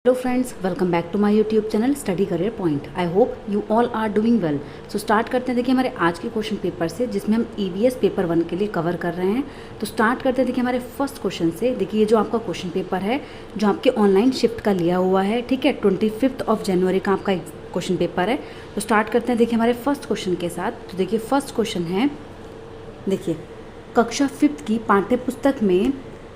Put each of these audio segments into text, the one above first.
Hello friends, welcome back to my YouTube channel Study Career Point. I hope you all are doing well. So start करते हैं देखिए हमारे आज के question paper से, जिसमें हम EVS पेपर 1 के लिए कवर कर रहे हैं। तो स्टार्ट करते हैं देखिए हमारे फर्स्ट क्वेश्चन से। देखिए ये जो आपका क्वेश्चन पेपर है जो आपके ऑनलाइन शिफ्ट का लिया हुआ है, ठीक है, 25 जनवरी का आपका क्वेश्चन पेपर है। तो स्टार्ट करते हैं देखिए हमारे फर्स्ट क्वेश्चन के साथ। तो देखिए फर्स्ट क्वेश्चन है, देखिए कक्षा 5 की पाठ्य पुस्तक में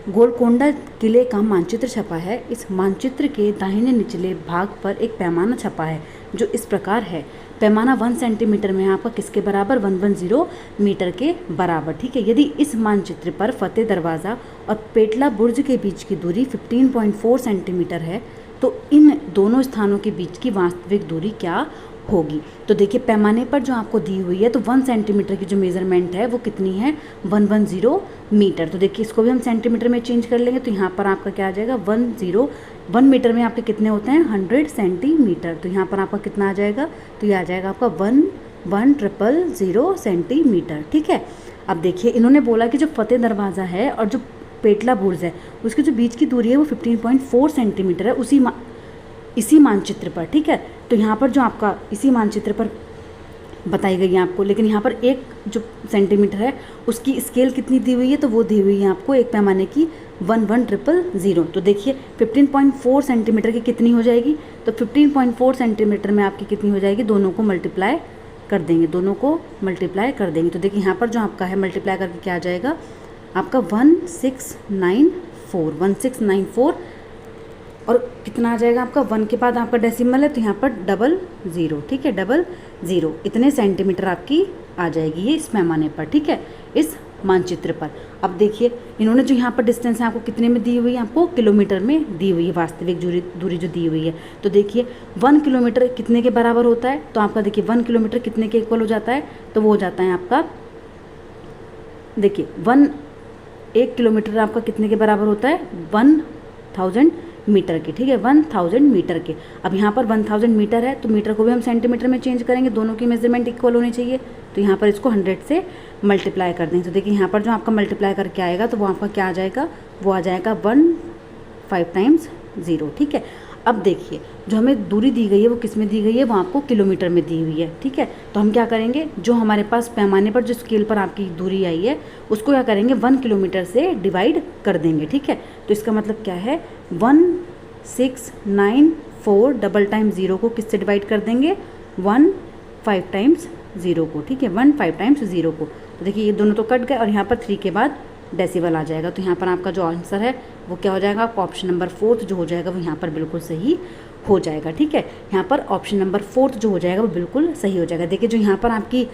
गोलकोंडा किले का मानचित्र छपा है। इस मानचित्र के दाहिने निचले भाग पर एक पैमाना छपा है जो इस प्रकार है। पैमाना 1 सेंटीमीटर में आपका किसके बराबर? 110 मीटर के बराबर, ठीक है। यदि इस मानचित्र पर फतेह दरवाज़ा और पेटला बुर्ज के बीच की दूरी 15.4 सेंटीमीटर है तो इन दोनों स्थानों के बीच की वास्तविक दूरी क्या होगी? तो देखिए पैमाने पर जो आपको दी हुई है तो 1 सेंटीमीटर की जो मेज़रमेंट है वो कितनी है? 110 मीटर। तो देखिए इसको भी हम सेंटीमीटर में चेंज कर लेंगे तो यहाँ पर आपका क्या आ जाएगा? 1 मीटर में आपके कितने होते हैं? 100 सेंटीमीटर। तो यहाँ पर आपका कितना आ जाएगा? तो ये आ जाएगा आपका 110 सेंटीमीटर, ठीक है। अब देखिए इन्होंने बोला कि जो फतेह दरवाज़ा है और जो पेटला बुर्ज है उसके जो बीच की दूरी है वो 15.4 सेंटीमीटर है इसी मानचित्र पर, ठीक है। तो यहाँ पर जो आपका इसी मानचित्र पर बताई गई है आपको, लेकिन यहाँ पर एक जो सेंटीमीटर है उसकी स्केल कितनी दी हुई है? तो वो दी हुई है आपको एक पैमाने की 11000। तो देखिए 15.4 सेंटीमीटर की कितनी हो जाएगी? तो 15.4 सेंटीमीटर में आपकी कितनी हो जाएगी? दोनों को मल्टीप्लाई कर देंगे, तो देखिए यहाँ पर जो आपका है मल्टीप्लाई करके क्या आ जाएगा? आपका 1694 और कितना आ जाएगा आपका? 1 के बाद आपका डेसिमल है तो यहाँ पर 00, ठीक है, 00 इतने सेंटीमीटर आपकी आ जाएगी ये इस पैमाने पर, ठीक है, इस मानचित्र पर। अब देखिए इन्होंने जो यहाँ पर डिस्टेंस है आपको कितने में दी हुई है? आपको किलोमीटर में दी हुई है वास्तविक दूरी जो दी हुई है। तो देखिए 1 किलोमीटर कितने के बराबर होता है? तो आपका देखिए 1 किलोमीटर कितने के इक्वल हो जाता है? तो वो हो जाता है आपका, देखिए 1 किलोमीटर आपका कितने के बराबर होता है? 1000 मीटर के, ठीक है, 1000 मीटर के। अब यहाँ पर 1000 मीटर है तो मीटर को भी हम सेंटीमीटर में चेंज करेंगे, दोनों की मेजरमेंट इक्वल होनी चाहिए। तो यहाँ पर इसको 100 से मल्टीप्लाई कर देंगे। तो देखिए यहाँ पर जो आपका मल्टीप्लाई करके आएगा तो वो आपका क्या आ जाएगा? वो आ जाएगा 15 टाइम्स 0, ठीक है। अब देखिए जो हमें दूरी दी गई है वो किस में दी गई है? वो आपको किलोमीटर में दी हुई है, ठीक है। तो हम क्या करेंगे, जो हमारे पास पैमाने पर जो स्केल पर आपकी दूरी आई है उसको क्या करेंगे? 1 किलोमीटर से डिवाइड कर देंगे, ठीक है। तो इसका मतलब क्या है? 1694 डबल टाइम 0 को किससे डिवाइड कर देंगे? 15 टाइम्स 0 को, ठीक है, 15 टाइम्स 0 को। तो देखिए ये दोनों तो कट गए और यहाँ पर 3 के बाद डेसिबल आ जाएगा। तो यहाँ पर आपका जो आंसर है वो क्या हो जाएगा? आपका ऑप्शन नंबर 4 जो हो जाएगा वो यहाँ पर बिल्कुल सही हो जाएगा, ठीक है। यहाँ पर ऑप्शन नंबर 4 जो हो जाएगा वो बिल्कुल सही हो जाएगा। देखिए जो यहाँ पर आपकी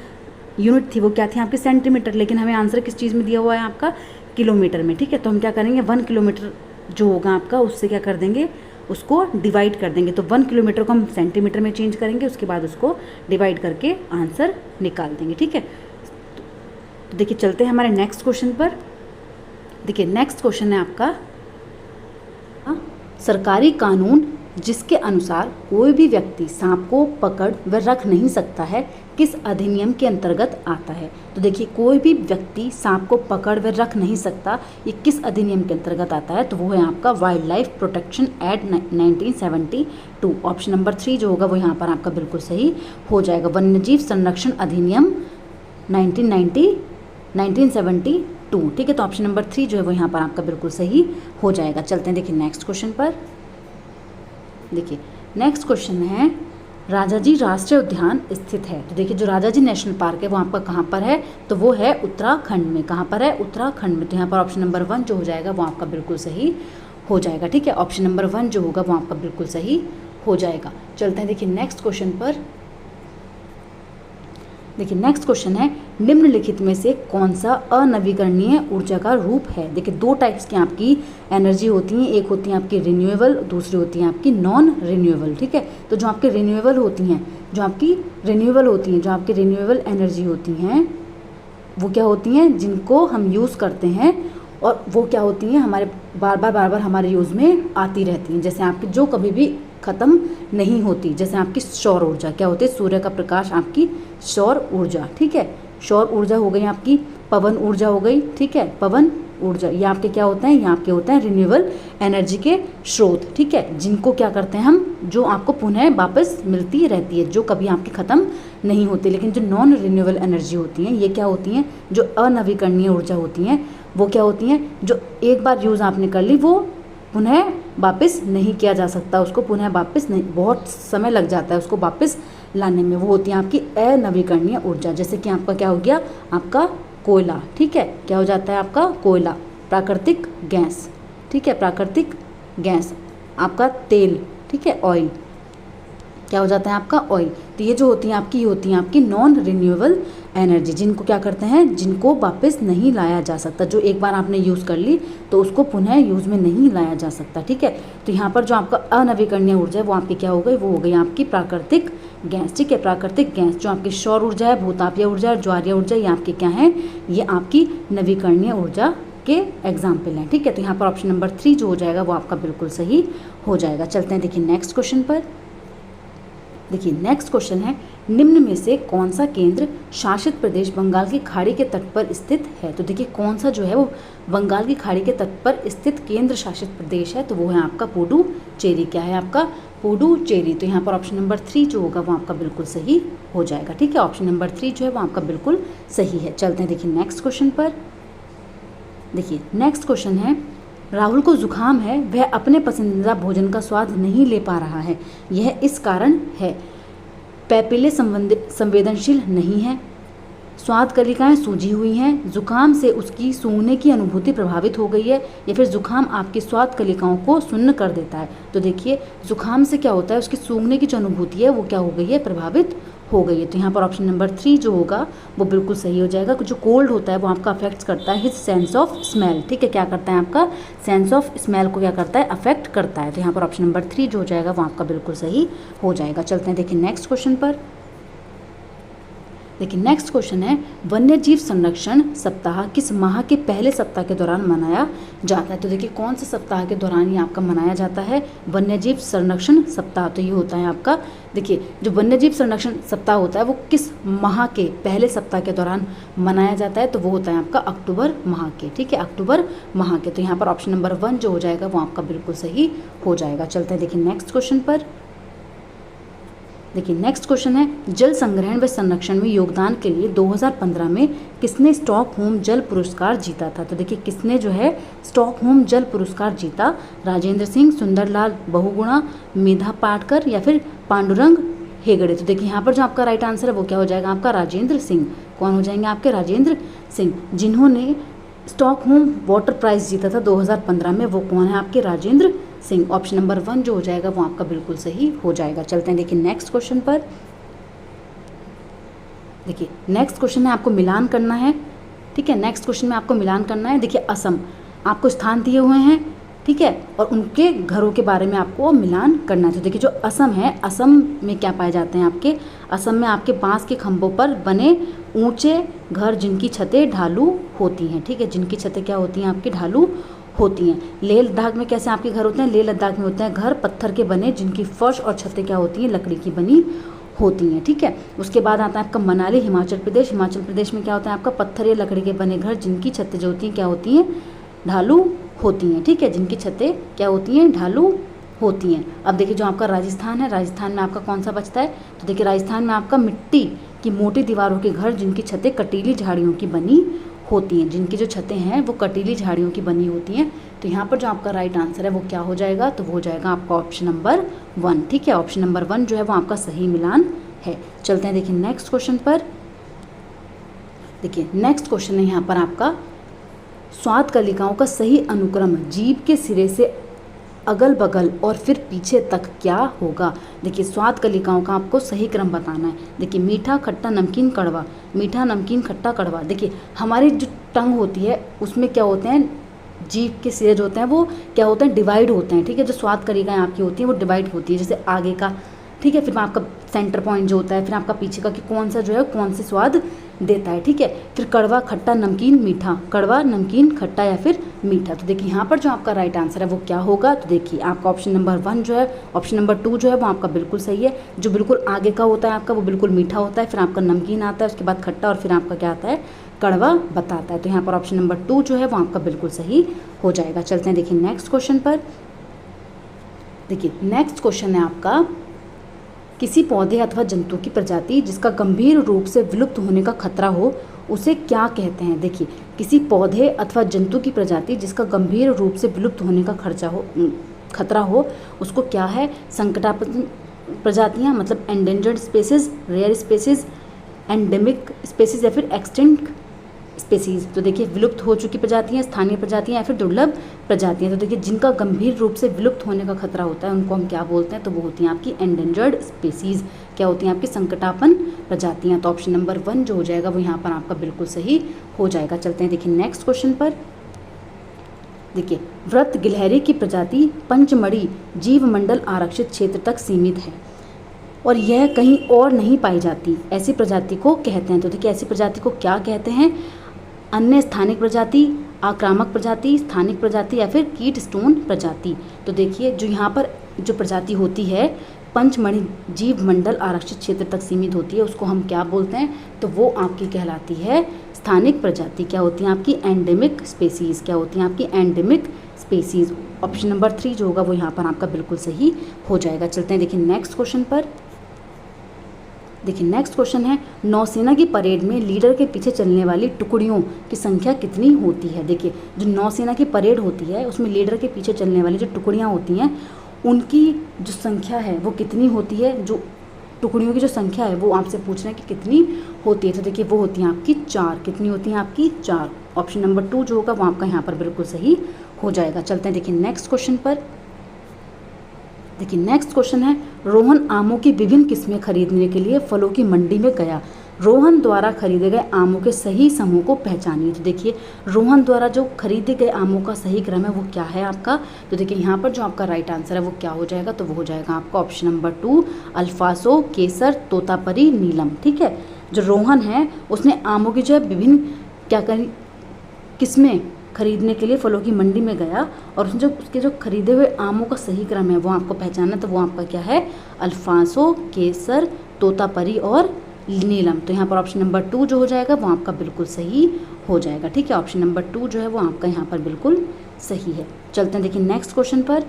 यूनिट थी वो क्या थी? आपकी सेंटीमीटर, लेकिन हमें आंसर किस चीज़ में दिया हुआ है? आपका किलोमीटर में, ठीक है। तो हम क्या करेंगे? 1 किलोमीटर जो होगा आपका उससे क्या कर देंगे? उसको डिवाइड कर देंगे। तो 1 किलोमीटर को हम सेंटीमीटर में चेंज करेंगे, उसके बाद उसको डिवाइड करके आंसर निकाल देंगे, ठीक है। तो देखिए चलते हैं हमारे नेक्स्ट क्वेश्चन पर। देखिए नेक्स्ट क्वेश्चन है आपका, सरकारी कानून जिसके अनुसार कोई भी व्यक्ति सांप को पकड़ व रख नहीं सकता है किस अधिनियम के अंतर्गत आता है? तो देखिए कोई भी व्यक्ति सांप को पकड़ व रख नहीं सकता, ये किस अधिनियम के अंतर्गत आता है? तो वो है आपका wild life protection act 1972। Option number 3 जो होगा वो यहाँ पर आपका बिल्कुल सही हो जाएगा। वन्यजीव संरक्षण अधिनियम 1972, ठीक है। तो ऑप्शन नंबर 3 जो है वो यहाँ पर आपका बिल्कुल सही हो जाएगा। चलते हैं देखिए नेक्स्ट क्वेश्चन पर। देखिए नेक्स्ट क्वेश्चन है, राजाजी राष्ट्रीय उद्यान स्थित है। तो देखिए जो राजाजी नेशनल पार्क है वो आपका कहाँ पर है? तो वो है उत्तराखंड में। कहाँ पर है? उत्तराखंड में। तो यहाँ पर ऑप्शन नंबर 1 जो हो जाएगा वो आपका बिल्कुल सही हो जाएगा, ठीक है। ऑप्शन नंबर 1 जो होगा वो आपका बिल्कुल सही हो जाएगा। चलते हैं देखिए नेक्स्ट क्वेश्चन पर। देखिए नेक्स्ट क्वेश्चन है, निम्नलिखित में से कौन सा अनवीकरणीय ऊर्जा का रूप है? देखिए 2 टाइप्स की आपकी एनर्जी होती हैं, एक होती है आपकी रिन्यूएबल, दूसरी होती है आपकी नॉन रिन्यूएबल, ठीक है। तो जो आपकी रिन्यूएबल होती हैं, जो आपकी रिन्यूएबल एनर्जी होती हैं वो क्या होती हैं? जिनको हम यूज़ करते हैं और वो क्या होती हैं? हमारे बार बार हमारे यूज़ में आती रहती हैं, जैसे आपकी जो कभी भी ख़त्म नहीं होती, जैसे आपकी सौर ऊर्जा क्या होती है? सूर्य का प्रकाश आपकी सौर ऊर्जा, ठीक है। सौर ऊर्जा हो गई आपकी, पवन ऊर्जा हो गई, ठीक है, पवन ऊर्जा, ये आपके क्या होते हैं, ये आपके होते हैं रिन्यूएबल एनर्जी के स्रोत, ठीक है, जिनको क्या करते हैं हम, जो आपको पुनः वापस मिलती रहती है, जो कभी आपकी ख़त्म नहीं होती। लेकिन जो नॉन रिन्यूएबल एनर्जी होती हैं, ये क्या होती हैं, जो अनवीकरणीय ऊर्जा होती हैं, वो क्या होती हैं, जो एक बार यूज़ आपने कर ली वो पुनः वापस नहीं किया जा सकता, उसको पुनः वापस नहीं, बहुत समय लग जाता है उसको वापस लाने में, वो होती है आपकी अनवीकरणीय ऊर्जा। जैसे कि आपका क्या हो गया, आपका कोयला, ठीक है, क्या हो जाता है आपका कोयला, प्राकृतिक गैस, ठीक है, प्राकृतिक गैस, आपका तेल, ठीक है, ऑयल, क्या हो जाता है आपका ऑयल। तो ये जो होती हैं आपकी, ये होती हैं आपकी नॉन रिन्यूएबल एनर्जी, जिनको क्या करते हैं, जिनको वापस नहीं लाया जा सकता, जो एक बार आपने यूज़ कर ली तो उसको पुनः यूज़ में नहीं लाया जा सकता, ठीक है। तो यहाँ पर जो आपका अनवीकरणीय ऊर्जा है वो आपकी क्या हो गई, वो हो गई आपकी प्राकृतिक गैस, ठीक है, प्राकृतिक गैस। जो आपकी सौर ऊर्जा है, भूतापीय ऊर्जा और ज्वारीय ऊर्जा, ये आपकी क्या है, ये आपकी नवीकरणीय ऊर्जा के एग्जाम्पल हैं, ठीक है। तो यहाँ पर ऑप्शन नंबर 3 जो हो जाएगा वो आपका बिल्कुल सही हो जाएगा। चलते हैं देखिए नेक्स्ट क्वेश्चन पर। देखिए नेक्स्ट क्वेश्चन है, निम्न में से कौन सा केंद्र शासित प्रदेश बंगाल की खाड़ी के तट पर स्थित है। तो देखिए कौन सा जो है वो बंगाल की खाड़ी के तट पर स्थित केंद्र शासित प्रदेश है, तो वो है आपका पुडुचेरी। क्या है आपका, पुडुचेरी। तो यहाँ पर ऑप्शन नंबर 3 जो होगा वो आपका बिल्कुल सही हो जाएगा, ठीक है, ऑप्शन नंबर 3 जो है वो आपका बिल्कुल सही है। चलते हैं देखिए नेक्स्ट क्वेश्चन पर। देखिए नेक्स्ट क्वेश्चन है, राहुल को जुकाम है, वह अपने पसंदीदा भोजन का स्वाद नहीं ले पा रहा है, यह इस कारण है, पैपिले संवेदनशील नहीं है, स्वाद कलिकाएं सूजी हुई हैं, जुकाम से उसकी सूंघने की अनुभूति प्रभावित हो गई है, या फिर जुकाम आपकी स्वाद कलिकाओं को सुन्न कर देता है। तो देखिए जुकाम से क्या होता है, उसकी सूंघने की जो अनुभूति है वो क्या हो गई है, प्रभावित हो गई है। तो यहाँ पर ऑप्शन नंबर 3 जो होगा वो बिल्कुल सही हो जाएगा। जो कोल्ड होता है वो आपका अफेक्ट करता है हिज सेंस ऑफ स्मेल, ठीक है, क्या करता है आपका सेंस ऑफ स्मेल को क्या करता है, अफेक्ट करता है। तो यहाँ पर ऑप्शन नंबर 3 जो हो जाएगा वो आपका बिल्कुल सही हो जाएगा। चलते हैं देखिए नेक्स्ट क्वेश्चन पर। देखिए नेक्स्ट क्वेश्चन है, वन्य जीव संरक्षण सप्ताह किस माह के पहले सप्ताह के दौरान मनाया जाता है। तो देखिए कौन से सप्ताह के दौरान ये आपका मनाया जाता है, वन्य जीव संरक्षण सप्ताह। तो ये होता है आपका, देखिए जो वन्य जीव संरक्षण सप्ताह होता है वो किस माह के पहले सप्ताह के दौरान मनाया जाता है, तो वो होता है आपका अक्टूबर माह के, ठीक है, अक्टूबर माह के। तो यहाँ पर ऑप्शन नंबर 1 जो हो जाएगा वो आपका बिल्कुल सही हो जाएगा। चलते हैं देखिए नेक्स्ट क्वेश्चन पर। देखिए नेक्स्ट क्वेश्चन है, जल संग्रहण व संरक्षण में योगदान के लिए 2015 में किसने स्टॉकहोम जल पुरस्कार जीता था। तो देखिए किसने जो है स्टॉकहोम जल पुरस्कार जीता, राजेंद्र सिंह, सुंदरलाल बहुगुणा, मेधा पाटकर या फिर पांडुरंग हेगड़े। तो देखिए यहाँ पर जो आपका राइट आंसर है वो क्या हो जाएगा आपका राजेंद्र सिंह। कौन हो जाएंगे आपके राजेंद्र सिंह, जिन्होंने स्टॉकहोम वाटर प्राइज जीता था 2015 में, वो कौन है आपके राजेंद्र सिंह। ऑप्शन नंबर 1 जो हो जाएगा वो आपका बिल्कुल सही हो जाएगा। चलते हैं देखिए नेक्स्ट क्वेश्चन पर। देखिए नेक्स्ट क्वेश्चन है, आपको मिलान करना है, ठीक है, नेक्स्ट क्वेश्चन में आपको मिलान करना है। देखिए असम, आपको स्थान दिए हुए हैं, ठीक है, और उनके घरों के बारे में आपको मिलान करना है। तो देखिए जो असम है, असम में क्या पाए जाते हैं आपके, असम में आपके बांस के खंभों पर बने ऊंचे घर जिनकी छतें ढालू होती हैं, ठीक है, जिनकी छतें क्या होती हैं आपकी ढालू होती हैं। लेह लद्दाख में कैसे आपके घर होते हैं, लेह लद्दाख में होते हैं घर पत्थर के बने जिनकी फर्श और छतें क्या होती हैं, लकड़ी की बनी होती हैं, ठीक है। उसके बाद आता है आपका मनाली हिमाचल प्रदेश, हिमाचल प्रदेश में क्या होता है आपका पत्थर या लकड़ी के बने घर जिनकी छतें जो होती हैं क्या होती हैं, ढालू होती हैं, ठीक है, जिनकी छतें क्या होती हैं, ढालू होती हैं। अब देखिए जो आपका राजस्थान है, राजस्थान में आपका कौन सा बचता है, तो देखिए राजस्थान में आपका मिट्टी की मोटी दीवारों के घर जिनकी छतें कटीली झाड़ियों की बनी होती हैं, जिनकी जो छतें हैं वो कटीली झाड़ियों की बनी होती हैं। तो यहाँ पर जो आपका राइट आंसर है वो क्या हो जाएगा, तो वो हो जाएगा आपका ऑप्शन नंबर 1, ठीक है, ऑप्शन नंबर 1 जो है वो आपका सही मिलान है। चलते हैं देखिए नेक्स्ट क्वेश्चन पर। देखिए नेक्स्ट क्वेश्चन है यहाँ पर आपका, स्वाद कलिकाओं का सही अनुक्रम जीभ के सिरे से अगल बगल और फिर पीछे तक क्या होगा। देखिए स्वाद कलिकाओं का आपको सही क्रम बताना है। देखिए मीठा खट्टा नमकीन कड़वा, मीठा नमकीन खट्टा कड़वा। देखिए हमारी जो टंग होती है उसमें क्या होते हैं, जीभ के सिरे जो होते हैं वो क्या होते हैं, डिवाइड होते हैं, ठीक है, जो स्वाद कलिकाएं आपकी होती हैं वो डिवाइड होती है, जैसे आगे का, ठीक है, फिर आपका सेंटर पॉइंट जो होता है, फिर आपका पीछे का कि कौन सा जो है कौन से स्वाद देता है, ठीक है। फिर कड़वा, खट्टा, नमकीन, मीठा, कड़वा, नमकीन, खट्टा या फिर मीठा। तो देखिए यहाँ पर जो आपका राइट आंसर है वो क्या होगा, तो देखिए आपका ऑप्शन नंबर 1 जो है, ऑप्शन नंबर 2 जो है वो आपका बिल्कुल सही है। जो बिल्कुल आगे का होता है आपका वो बिल्कुल मीठा होता है, फिर आपका नमकीन आता है, उसके बाद खट्टा और फिर आपका क्या आता है, कड़वा बताता है। तो यहाँ पर ऑप्शन नंबर 2 जो है वो आपका बिल्कुल सही हो जाएगा। चलते हैं देखिए नेक्स्ट क्वेश्चन पर। देखिए नेक्स्ट क्वेश्चन है आपका, किसी पौधे अथवा जंतु की प्रजाति जिसका गंभीर रूप से विलुप्त होने का खतरा हो उसे क्या कहते हैं। देखिए किसी पौधे अथवा जंतु की प्रजाति जिसका गंभीर रूप से विलुप्त होने का खतरा हो उसको क्या है, संकटापन्न प्रजातियां, मतलब endangered species, rare species, endemic species या फिर एक्सटिंक्ट स्पेसीज। तो देखिए विलुप्त हो चुकी प्रजातियां, स्थानीय प्रजातियां या फिर दुर्लभ प्रजातियां। तो देखिए जिनका गंभीर रूप से विलुप्त होने का खतरा होता है उनको हम क्या बोलते हैं, तो वो होती हैं आपकी एंडेंजर्ड स्पेसीज। क्या होती हैं आपकी, संकटापन्न प्रजातियां। तो ऑप्शन नंबर 1 जो हो जाएगा वो यहाँ पर आपका बिल्कुल सही हो जाएगा। चलते हैं देखिए नेक्स्ट क्वेश्चन पर। देखिए व्रत गिलहरी की प्रजाति पंचमढ़ी जीवमंडल आरक्षित क्षेत्र तक सीमित है और यह कहीं और नहीं पाई जाती, ऐसी प्रजाति को कहते हैं। तो देखिए ऐसी प्रजाति को क्या कहते हैं, अन्य स्थानिक प्रजाति, आक्रामक प्रजाति, स्थानिक प्रजाति या फिर कीट स्टोन प्रजाति। तो देखिए जो यहाँ पर जो प्रजाति होती है पंचमढ़ी जीव मंडल आरक्षित क्षेत्र तक सीमित होती है उसको हम क्या बोलते हैं, तो वो आपकी कहलाती है स्थानिक प्रजाति। क्या होती हैं आपकी, एंडेमिक स्पेसीज। क्या होती हैं आपकी, एंडेमिक स्पेसीज। ऑप्शन नंबर 3 जो होगा वो यहाँ पर आपका बिल्कुल सही हो जाएगा। चलते हैं देखिए नेक्स्ट क्वेश्चन पर। देखिए नेक्स्ट क्वेश्चन है, नौसेना की परेड में लीडर के पीछे चलने वाली टुकड़ियों की संख्या कितनी होती है। देखिए जो नौसेना की परेड होती है उसमें लीडर के पीछे चलने वाली जो टुकड़ियाँ होती हैं उनकी जो संख्या है वो कितनी होती है, जो टुकड़ियों की जो संख्या है वो आपसे पूछ रहे हैं कि कितनी होती है। तो देखिए वो होती हैं आपकी 4। कितनी होती हैं आपकी, 4। ऑप्शन नंबर 2 जो होगा वो आपका यहाँ पर बिल्कुल सही हो जाएगा। चलते हैं देखिए नेक्स्ट क्वेश्चन पर। देखिए नेक्स्ट क्वेश्चन है, रोहन आमों की विभिन्न किस्में खरीदने के लिए फलों की मंडी में गया, रोहन द्वारा खरीदे गए आमों के सही समूह को पहचानिए। तो देखिए रोहन द्वारा जो खरीदे गए आमों का सही क्रम है वो क्या है आपका, तो देखिए यहाँ पर जो आपका राइट आंसर है वो क्या हो जाएगा, तो वो हो जाएगा आपका ऑप्शन नंबर 2 अल्फासो, केसर, तोतापरी, नीलम। ठीक है, जो रोहन है उसने आमों की जो है विभिन्न क्या करी किस्में खरीदने के लिए फलों की मंडी में गया और उसने जो उसके जो खरीदे हुए आमों का सही क्रम है वो आपको पहचानना, तो वो आपका क्या है, अल्फांसो, केसर, तोतापरी और नीलम। तो यहाँ पर ऑप्शन नंबर 2 जो हो जाएगा वो आपका बिल्कुल सही हो जाएगा। ठीक है, ऑप्शन नंबर 2 जो है वो आपका यहाँ पर बिल्कुल सही है। चलते हैं देखिए नेक्स्ट क्वेश्चन पर।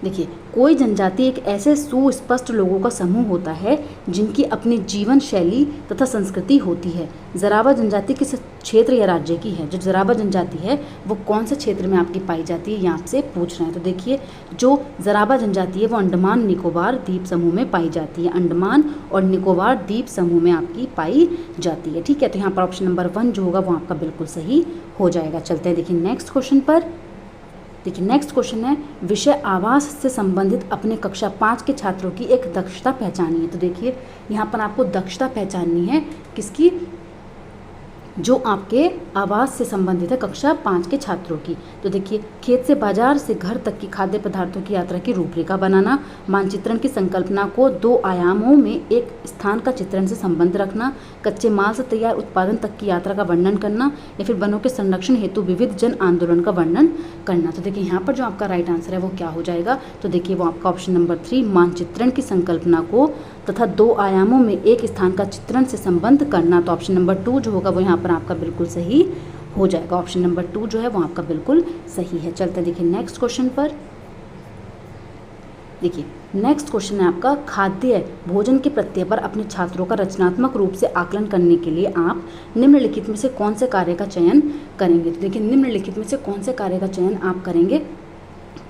देखिए कोई जनजाति एक ऐसे सुस्पष्ट लोगों का समूह होता है जिनकी अपनी जीवन शैली तथा संस्कृति होती है। जरावा जनजाति किस क्षेत्र या राज्य की है, जो जरावा जनजाति है वो कौन से क्षेत्र में आपकी पाई जाती है, ये आपसे पूछ रहे हैं। तो देखिए जो जरावा जनजाति है वो अंडमान निकोबार द्वीप समूह में पाई जाती है, अंडमान और निकोबार द्वीप समूह में आपकी पाई जाती है। ठीक है, तो यहाँ पर ऑप्शन नंबर 1 जो होगा वो आपका बिल्कुल सही हो जाएगा। चलते हैं देखिए नेक्स्ट क्वेश्चन पर। देखिए नेक्स्ट क्वेश्चन है, विषय आवास से संबंधित अपने कक्षा 5 के छात्रों की एक दक्षता पहचानिए। तो देखिए यहाँ पर आपको दक्षता पहचाननी है किसकी, जो आपके आवास से संबंधित है कक्षा 5 के छात्रों की। तो देखिए खेत से बाजार से घर तक की खाद्य पदार्थों की यात्रा की रूपरेखा बनाना, मानचित्रण की संकल्पना को 2 आयामों में एक स्थान का चित्रण से संबंध रखना, कच्चे माल से तैयार उत्पादन तक की यात्रा का वर्णन करना या फिर वनों के संरक्षण हेतु विविध जन आंदोलन का वर्णन करना। तो देखिए यहाँ पर जो आपका राइट आंसर है वो क्या हो जाएगा, तो देखिए वो आपका ऑप्शन नंबर 3 मानचित्रण की संकल्पना को तथा 2 आयामों में एक स्थान का चित्रण से संबंध करना। तो ऑप्शन नंबर 2 जो होगा वो यहाँ पर आपका बिल्कुल सही हो जाएगा। ऑप्शन नंबर 2 जो है वो आपका बिल्कुल सही है। चलते हैं देखिए नेक्स्ट क्वेश्चन पर। देखिए नेक्स्ट क्वेश्चन है आपका, खाद्य भोजन के प्रत्यय पर अपने छात्रों का रचनात्मक रूप से आकलन करने के लिए आप निम्नलिखित में से कौन से कार्य का चयन करेंगे। तो देखिए निम्नलिखित में से कौन से कार्य का चयन आप करेंगे,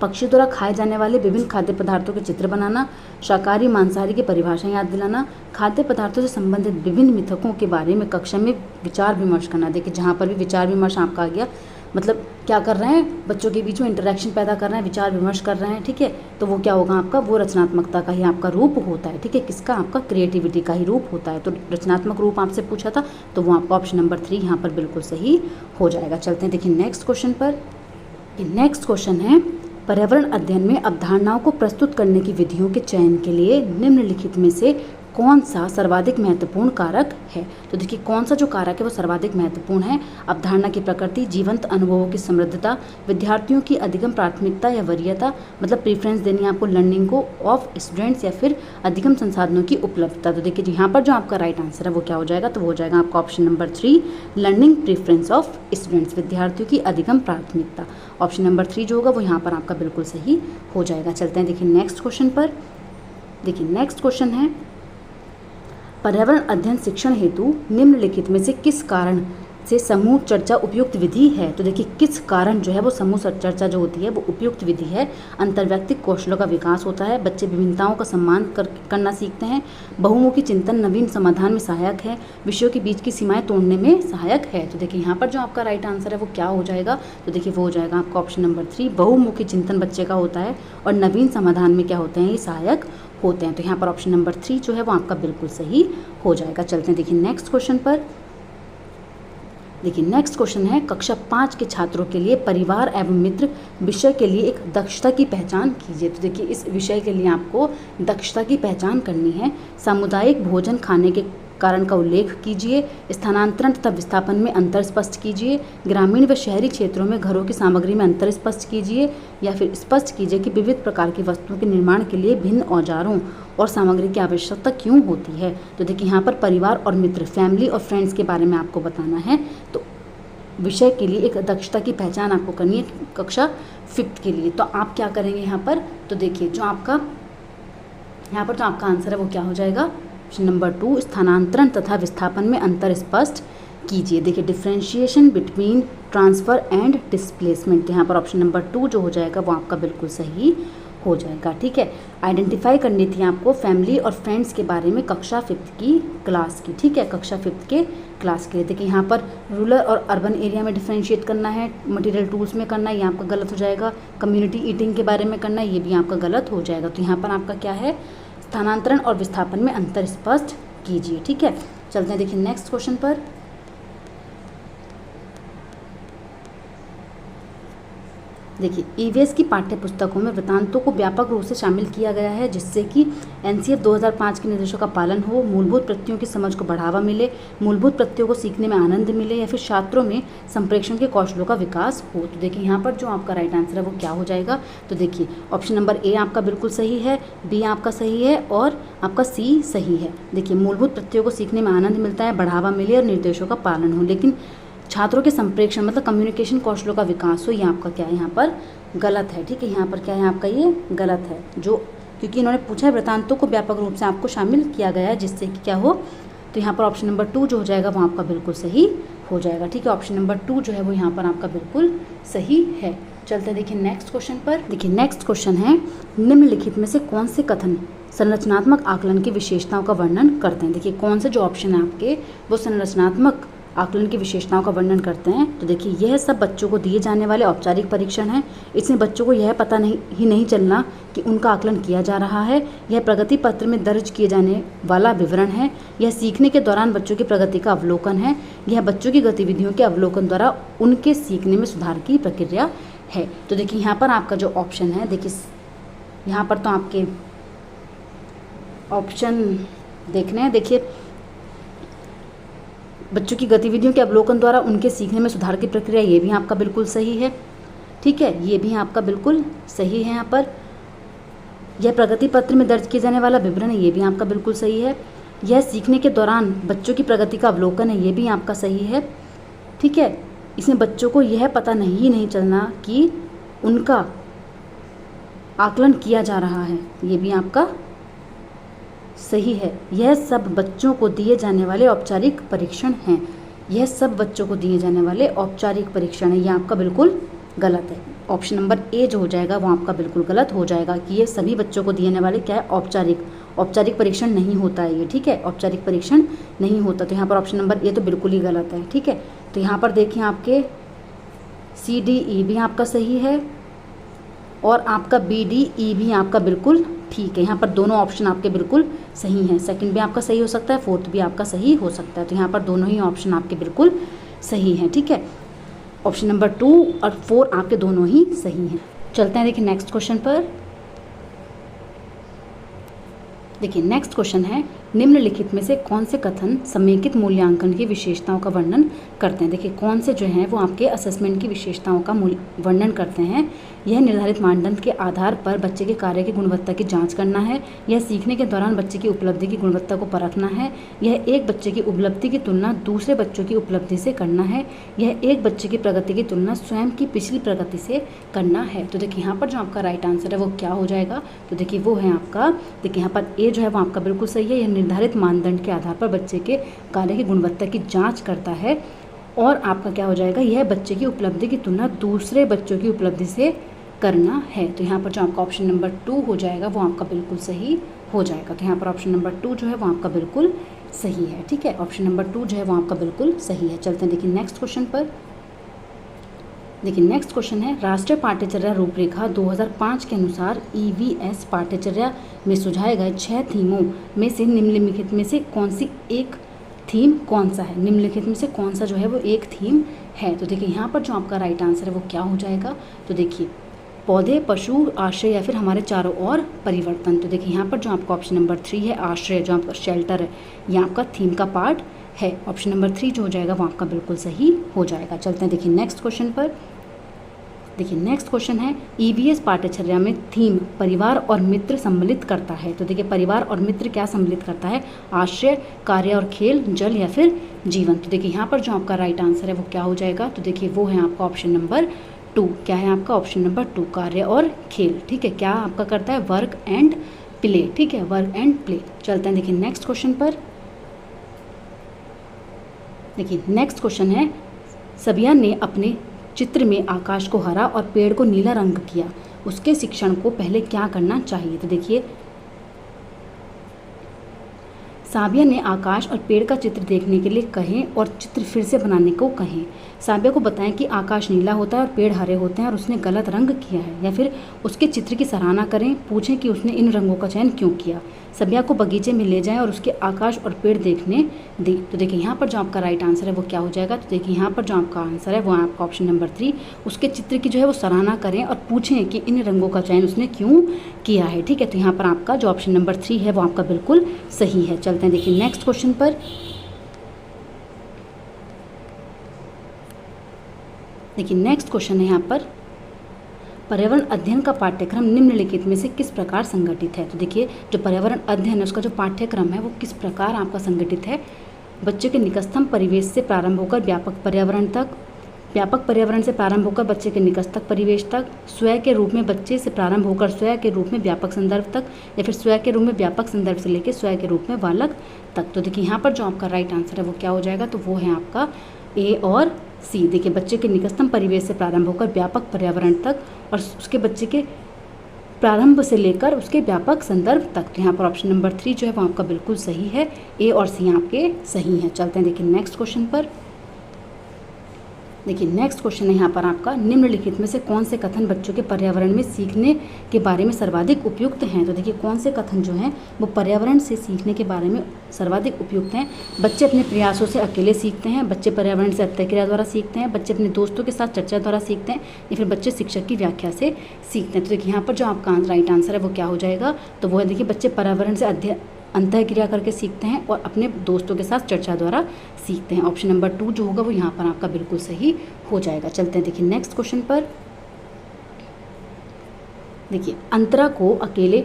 पक्षी द्वारा खाए जाने वाले विभिन्न खाद्य पदार्थों के चित्र बनाना, शाकाहारी मांसाहारी की परिभाषा याद दिलाना, खाद्य पदार्थों से संबंधित विभिन्न मिथकों के बारे में कक्षा में विचार विमर्श करना। देखिए जहाँ पर भी विचार विमर्श आपका आ गया, मतलब क्या कर रहे हैं, बच्चों के बीच में इंटरेक्शन पैदा कर रहे हैं, विचार विमर्श कर रहे हैं। ठीक है, तो वो क्या होगा आपका, वो रचनात्मकता का ही आपका रूप होता है। ठीक है, किसका, आपका क्रिएटिविटी का ही रूप होता है। तो रचनात्मक रूप आपसे पूछा था, तो वो आपका ऑप्शन नंबर 3 यहाँ पर बिल्कुल सही हो जाएगा। चलते हैं देखिए नेक्स्ट क्वेश्चन पर। नेक्स्ट क्वेश्चन है, पर्यावरण अध्ययन में अवधारणाओं को प्रस्तुत करने की विधियों के चयन के लिए निम्नलिखित में से कौन सा सर्वाधिक महत्वपूर्ण कारक है। तो देखिए कौन सा जो कारक है वो सर्वाधिक महत्वपूर्ण है। अवधारणा की प्रकृति, जीवंत अनुभवों की समृद्धता, विद्यार्थियों की अधिगम प्राथमिकता या वरीयता, मतलब प्रेफरेंस देनी है आपको लर्निंग को ऑफ स्टूडेंट्स, या फिर अधिगम संसाधनों की उपलब्धता। तो देखिए यहाँ पर जो आपका राइट आंसर है वो क्या हो जाएगा, तो वो हो जाएगा आपका option number 3 learning preference of students, विद्यार्थियों की अधिगम प्राथमिकता। ऑप्शन नंबर 3 जो होगा वो यहाँ पर आपका बिल्कुल सही हो जाएगा। चलते हैं देखिए नेक्स्ट क्वेश्चन पर। देखिए नेक्स्ट क्वेश्चन है, पर्यावरण अध्ययन शिक्षण हेतु निम्नलिखित में से किस कारण से समूह चर्चा उपयुक्त विधि है। तो देखिए किस कारण जो है वो समूह चर्चा जो होती है वो उपयुक्त विधि है। अंतर्व्यक्तिक कौशलों का विकास होता है, बच्चे विभिन्नताओं का सम्मान करना सीखते हैं, बहुमुखी चिंतन नवीन समाधान में सहायक है, विषयों के बीच की सीमाएं तोड़ने में सहायक है। तो देखिए यहाँ पर जो आपका राइट आंसर है वो क्या हो जाएगा, तो देखिए वो हो जाएगा आपका ऑप्शन नंबर 3 बहुमुखी चिंतन बच्चे का होता है और नवीन समाधान में क्या होते हैं, ये सहायक होते हैं। तो यहाँ पर ऑप्शन नंबर 3 जो है वो आपका बिल्कुल सही हो जाएगा। चलते हैं देखिए नेक्स्ट क्वेश्चन पर। देखिए नेक्स्ट क्वेश्चन है, कक्षा 5 के छात्रों के लिए परिवार एवं मित्र विषय के लिए एक दक्षता की पहचान कीजिए। तो देखिए इस विषय के लिए आपको दक्षता की पहचान करनी है। सामुदायिक भोजन खाने के कारण का उल्लेख कीजिए, स्थानांतरण तथा विस्थापन में अंतर स्पष्ट कीजिए, ग्रामीण व शहरी क्षेत्रों में घरों की सामग्री में अंतर स्पष्ट कीजिए, या फिर स्पष्ट कीजिए कि विविध प्रकार की वस्तुओं के निर्माण के लिए भिन्न औजारों और सामग्री की आवश्यकता क्यों होती है। तो देखिए यहाँ पर परिवार और मित्र, फैमिली और फ्रेंड्स के बारे में आपको बताना है। तो विषय के लिए एक दक्षता की पहचान आपको करनी है कक्षा 5 के लिए। तो आप क्या करेंगे यहाँ पर, तो देखिए जो आपका यहाँ पर जो आपका आंसर है वो क्या हो जाएगा, ऑप्शन नंबर 2 स्थानांतरण तथा विस्थापन में अंतर स्पष्ट कीजिए। देखिए differentiation between transfer and displacement, यहाँ पर ऑप्शन नंबर 2 जो हो जाएगा वो आपका बिल्कुल सही हो जाएगा। ठीक है, आइडेंटिफाई करनी थी आपको फैमिली और फ्रेंड्स के बारे में कक्षा 5 की क्लास की। ठीक है, कक्षा 5 के क्लास के लिए। देखिए यहाँ पर रूरल और अर्बन एरिया में डिफ्रेंशिएट करना है, मटेरियल टूल्स में करना है, ये आपका गलत हो जाएगा। कम्युनिटी ईटिंग के बारे में करना है, ये भी आपका गलत हो जाएगा। तो यहाँ पर आपका क्या है, स्थानांतरण और विस्थापन में अंतर स्पष्ट कीजिए। ठीक है, चलते हैं देखिए नेक्स्ट क्वेश्चन पर। देखिए ईवीएस की पाठ्य पुस्तकों में वृत्तांतों को व्यापक रूप से शामिल किया गया है, जिससे कि एनसीएफ 2005 के निर्देशों का पालन हो, मूलभूत प्रत्ययों की समझ को बढ़ावा मिले, मूलभूत प्रत्ययों को सीखने में आनंद मिले, या फिर छात्रों में संप्रेषण के कौशलों का विकास हो। तो देखिए यहाँ पर जो आपका राइट आंसर है वो क्या हो जाएगा, तो देखिए ऑप्शन नंबर ए आपका बिल्कुल सही है, बी आपका सही है और आपका सी सही है। देखिए मूलभूत प्रत्ययों को सीखने में आनंद मिलता है, बढ़ावा मिले और निर्देशों का पालन हो, लेकिन छात्रों के संप्रेषण मतलब कम्युनिकेशन कौशलों का विकास हो, ये आपका क्या है यहाँ पर गलत है। ठीक है, यहाँ पर क्या है आपका ये गलत है, जो क्योंकि इन्होंने पूछा है वृत्तांतों को व्यापक रूप से आपको शामिल किया गया है जिससे कि क्या हो, तो यहाँ पर ऑप्शन नंबर 2 जो हो जाएगा वो आपका बिल्कुल सही हो जाएगा। ठीक है, ऑप्शन नंबर 2 जो है वो यहाँ पर आपका बिल्कुल सही है। चलते हैं देखिए नेक्स्ट क्वेश्चन पर। देखिए नेक्स्ट क्वेश्चन है, निम्नलिखित में से कौन से कथन संरचनात्मक आकलन की विशेषताओं का वर्णन करते हैं। देखिए कौन से जो ऑप्शन है आपके वो संरचनात्मक आकलन की विशेषताओं का वर्णन करते हैं। तो देखिए यह सब बच्चों को दिए जाने वाले औपचारिक परीक्षण हैं। इसमें बच्चों को यह पता नहीं चलना कि उनका आकलन किया जा रहा है। यह प्रगति पत्र में दर्ज किए जाने वाला विवरण है। यह सीखने के दौरान बच्चों की प्रगति का अवलोकन है। यह बच्चों की गतिविधियों के अवलोकन द्वारा उनके सीखने में सुधार की प्रक्रिया है। तो देखिए यहाँ पर आपका जो ऑप्शन है, देखिए यहाँ पर तो आपके ऑप्शन देखने हैं। देखिए बच्चों की गतिविधियों के अवलोकन द्वारा उनके सीखने में सुधार की प्रक्रिया, ये भी आपका बिल्कुल सही है। ठीक है, ये भी आपका बिल्कुल सही है। यहाँ पर यह प्रगति पत्र में दर्ज किए जाने वाला विवरण है, ये भी आपका बिल्कुल सही है। यह सीखने के दौरान बच्चों की प्रगति का अवलोकन है, ये भी आपका सही है। ठीक है, इसमें बच्चों को यह पता नहीं चलना कि उनका आकलन किया जा रहा है, ये भी आपका सही है। यह सब बच्चों को दिए जाने वाले औपचारिक परीक्षण हैं। यह सब बच्चों को दिए जाने वाले औपचारिक परीक्षण है, ये आपका बिल्कुल गलत है। ऑप्शन नंबर ए जो हो जाएगा वो आपका बिल्कुल गलत हो जाएगा कि ये सभी बच्चों को दिए जाने वाले क्या है, औपचारिक परीक्षण नहीं होता है ये। ठीक है, औपचारिक परीक्षण नहीं होता। तो यहाँ पर ऑप्शन नंबर ए तो बिल्कुल ही गलत है। ठीक है, तो यहाँ पर देखिए आपके सी डी ई भी आपका सही है और आपका बी डी ई भी आपका बिल्कुल ठीक है। यहाँ पर दोनों ऑप्शन आपके बिल्कुल सही हैं। सेकंड भी आपका सही हो सकता है, फोर्थ भी आपका सही हो सकता है। तो यहाँ पर दोनों ही ऑप्शन आपके बिल्कुल सही हैं। ठीक है, ऑप्शन नंबर 2 और 4 आपके दोनों ही सही हैं। चलते हैं देखिए नेक्स्ट क्वेश्चन पर। देखिए नेक्स्ट क्वेश्चन है, निम्नलिखित में से कौन से कथन समेकित मूल्यांकन की विशेषताओं का वर्णन करते हैं। देखिए कौन से जो हैं वो आपके असेसमेंट की विशेषताओं का वर्णन करते हैं। यह निर्धारित मानदंड के आधार पर बच्चे के कार्य की गुणवत्ता की जांच करना है। यह सीखने के दौरान बच्चे की उपलब्धि की गुणवत्ता को परखना है। यह एक बच्चे की उपलब्धि की तुलना दूसरे बच्चों की उपलब्धि से करना है। यह एक बच्चे की प्रगति की तुलना स्वयं की पिछली प्रगति से करना है। तो देखिए यहाँ पर जो आपका राइट आंसर है वो क्या हो जाएगा, तो देखिए वो है आपका, देखिए यहाँ पर ए जो है वो आपका बिल्कुल सही है। यह निर्धारित मानदंड के आधार पर बच्चे के कार्य की गुणवत्ता की जाँच करता है। और आपका क्या हो जाएगा, यह बच्चे की उपलब्धि की तुलना दूसरे बच्चों की उपलब्धि से करना है। तो यहाँ पर जो आपका ऑप्शन नंबर 2 हो जाएगा वो आपका बिल्कुल सही हो जाएगा। तो यहाँ पर ऑप्शन नंबर 2 जो है वो आपका बिल्कुल सही है। ठीक है, ऑप्शन नंबर 2 जो है वो आपका बिल्कुल सही है। चलते हैं देखिए नेक्स्ट क्वेश्चन पर। देखिए नेक्स्ट क्वेश्चन है, राष्ट्रीय पाठ्यचर्या रूपरेखा 2005 के अनुसार EVS पाठ्यचर्या में सुझाए गए 6 थीमों में से निम्नलिखित में से कौन सी एक थीम कौन सा है। निम्नलिखित में से कौन सा जो है वो एक थीम है। तो देखिए यहाँ पर जो आपका राइट आंसर है वो क्या हो जाएगा, तो देखिए पौधे, पशु, आश्रय या फिर हमारे चारों ओर परिवर्तन। तो देखिए यहाँ पर जो आपका ऑप्शन नंबर 3 है, आश्रय, जो आपका शेल्टर है, ये आपका थीम का पार्ट है। ऑप्शन नंबर 3 जो हो जाएगा वो आपका बिल्कुल सही हो जाएगा। चलते हैं देखिए नेक्स्ट क्वेश्चन पर। देखिए नेक्स्ट क्वेश्चन है, EVS पाठ्यचर्या में थीम परिवार और मित्र सम्मिलित करता है। तो देखिए परिवार और मित्र क्या सम्मिलित करता है, आश्रय, कार्य और खेल, जल या फिर जीवन। तो देखिए यहाँ पर जो आपका राइट आंसर है वो क्या हो जाएगा, तो देखिए वो है आपका ऑप्शन नंबर 2। क्या है आपका ऑप्शन नंबर 2, कार्य और खेल। ठीक है, क्या आपका करता है, वर्क एंड प्ले। ठीक है, वर्क एंड प्ले। चलते हैं देखिए नेक्स्ट क्वेश्चन पर। देखिए नेक्स्ट क्वेश्चन है, सबिया ने अपने चित्र में आकाश को हरा और पेड़ को नीला रंग किया, उसके शिक्षण को पहले क्या करना चाहिए। तो देखिए साबिया ने आकाश और पेड़ का चित्र देखने के लिए कहें और चित्र फिर से बनाने को कहें। साबिया को बताएं कि आकाश नीला होता है और पेड़ हरे होते हैं और उसने गलत रंग किया है, या फिर उसके चित्र की सराहना करें, पूछें कि उसने इन रंगों का चयन क्यों किया। साबिया को बगीचे में ले जाएं और उसके आकाश और पेड़ देखने दें। तो देखिए यहाँ पर जो आपका राइट आंसर है वो क्या हो जाएगा, तो देखिए यहाँ पर जो आपका आंसर है वो आपका ऑप्शन नंबर 3, उसके चित्र की जो है वो सराहना करें और पूछें कि इन रंगों का चयन उसने क्यों किया है। ठीक है, तो यहाँ पर आपका जो ऑप्शन नंबर 3 है वो आपका बिल्कुल सही है। चलते हैं देखिए नेक्स्ट क्वेश्चन पर। देखिए नेक्स्ट क्वेश्चन है यहाँ पर, पर्यावरण अध्ययन का पाठ्यक्रम निम्नलिखित में से किस प्रकार संगठित है। तो देखिए जो पर्यावरण अध्ययन है उसका जो पाठ्यक्रम है वो किस प्रकार आपका संगठित है। बच्चे के निकटतम परिवेश से प्रारंभ होकर व्यापक पर्यावरण तक, व्यापक पर्यावरण से प्रारंभ होकर बच्चे के निकटतम परिवेश तक, स्वयं के रूप में बच्चे से प्रारंभ होकर स्वयं के रूप में व्यापक संदर्भ तक, या फिर स्वयं के रूप में व्यापक संदर्भ से लेकर स्वयं के रूप में बालक तक। तो देखिए यहाँ पर जो आपका राइट आंसर है वो क्या हो जाएगा, तो वो है आपका ए और सी। देखिए बच्चे के निकटतम परिवेश से प्रारंभ होकर व्यापक पर्यावरण तक और उसके बच्चे के प्रारंभ से लेकर उसके व्यापक संदर्भ तक। तो यहाँ पर ऑप्शन नंबर 3 जो है वो आपका बिल्कुल सही है, ए और सी आपके सही हैं। चलते हैं देखिए नेक्स्ट क्वेश्चन पर। देखिए नेक्स्ट क्वेश्चन है यहाँ पर आपका, निम्नलिखित में से कौन से कथन बच्चों के पर्यावरण में सीखने के बारे में सर्वाधिक उपयुक्त हैं। तो देखिए कौन से कथन जो हैं वो पर्यावरण से सीखने के बारे में सर्वाधिक उपयुक्त हैं। बच्चे अपने प्रयासों से अकेले सीखते हैं, बच्चे पर्यावरण से अंतःक्रिया द्वारा सीखते हैं, बच्चे अपने दोस्तों के साथ चर्चा द्वारा सीखते हैं, या फिर बच्चे शिक्षक की व्याख्या से सीखते हैं। तो देखिए यहाँ पर जो आपका राइट आंसर है वो क्या हो जाएगा, तो वो है देखिए बच्चे पर्यावरण से अंतःक्रिया करके सीखते हैं और अपने दोस्तों के साथ चर्चा द्वारा सीखते हैं। ऑप्शन नंबर 2 जो होगा वो यहाँ पर आपका बिल्कुल सही हो जाएगा। चलते हैं देखिए नेक्स्ट क्वेश्चन पर। देखिए अंतरा को अकेले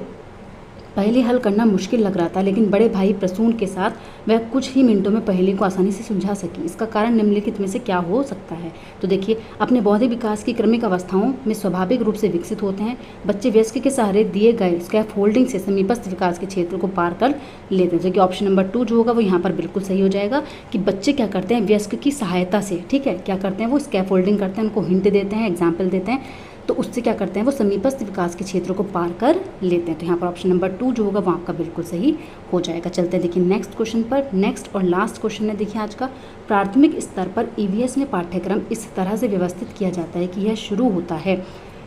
पहेली हल करना मुश्किल लग रहा था, लेकिन बड़े भाई प्रसून के साथ वह कुछ ही मिनटों में पहेली को आसानी से सुलझा सकी। इसका कारण निम्नलिखित में से क्या हो सकता है। तो देखिए अपने बौद्धिक विकास की क्रमिक अवस्थाओं में स्वाभाविक रूप से विकसित होते हैं। बच्चे वयस्क के सहारे दिए गए स्कैफोल्डिंग से समीपस्थ विकास के क्षेत्र को पार कर लेते हैं। जो कि ऑप्शन नंबर 2 जो होगा वो यहाँ पर बिल्कुल सही हो जाएगा कि बच्चे क्या करते हैं, वयस्क की सहायता से, ठीक है, क्या करते हैं, वो स्कैफोल्डिंग करते हैं, उनको हिंट देते हैं, एग्जाम्पल देते हैं, तो उससे क्या करते हैं, वो समीपस्थ विकास के क्षेत्र को पार कर लेते हैं। तो यहाँ पर ऑप्शन नंबर 2 जो होगा वो आपका बिल्कुल सही हो जाएगा। चलते हैं देखिए नेक्स्ट क्वेश्चन पर। नेक्स्ट और लास्ट क्वेश्चन है देखिए आज का, प्राथमिक स्तर पर EVS में पाठ्यक्रम इस तरह से व्यवस्थित किया जाता है कि यह शुरू होता है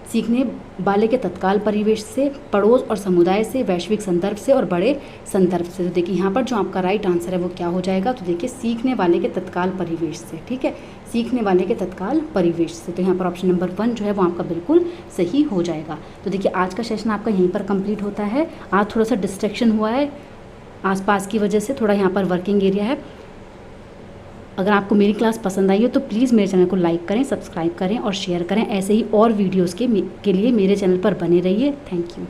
सीखने वाले के तत्काल परिवेश से, पड़ोस और समुदाय से, वैश्विक संदर्भ से और बड़े संदर्भ से। तो देखिए यहाँ पर जो आपका राइट आंसर है वो क्या हो जाएगा, तो देखिए सीखने वाले के तत्काल परिवेश से, ठीक है, सीखने वाले के तत्काल परिवेश से। तो यहाँ पर ऑप्शन नंबर 1 जो है वो आपका बिल्कुल सही हो जाएगा। तो देखिए आज का सेशन आपका यहीं पर कंप्लीट होता है। आज थोड़ा सा डिस्ट्रैक्शन हुआ है आसपास की वजह से थोड़ा यहाँ पर वर्किंग एरिया है। अगर आपको मेरी क्लास पसंद आई हो तो प्लीज़ मेरे चैनल को लाइक करें, सब्सक्राइब करें और शेयर करें। ऐसे ही और वीडियोज़ के लिए मेरे चैनल पर बने रहिए। Thank you.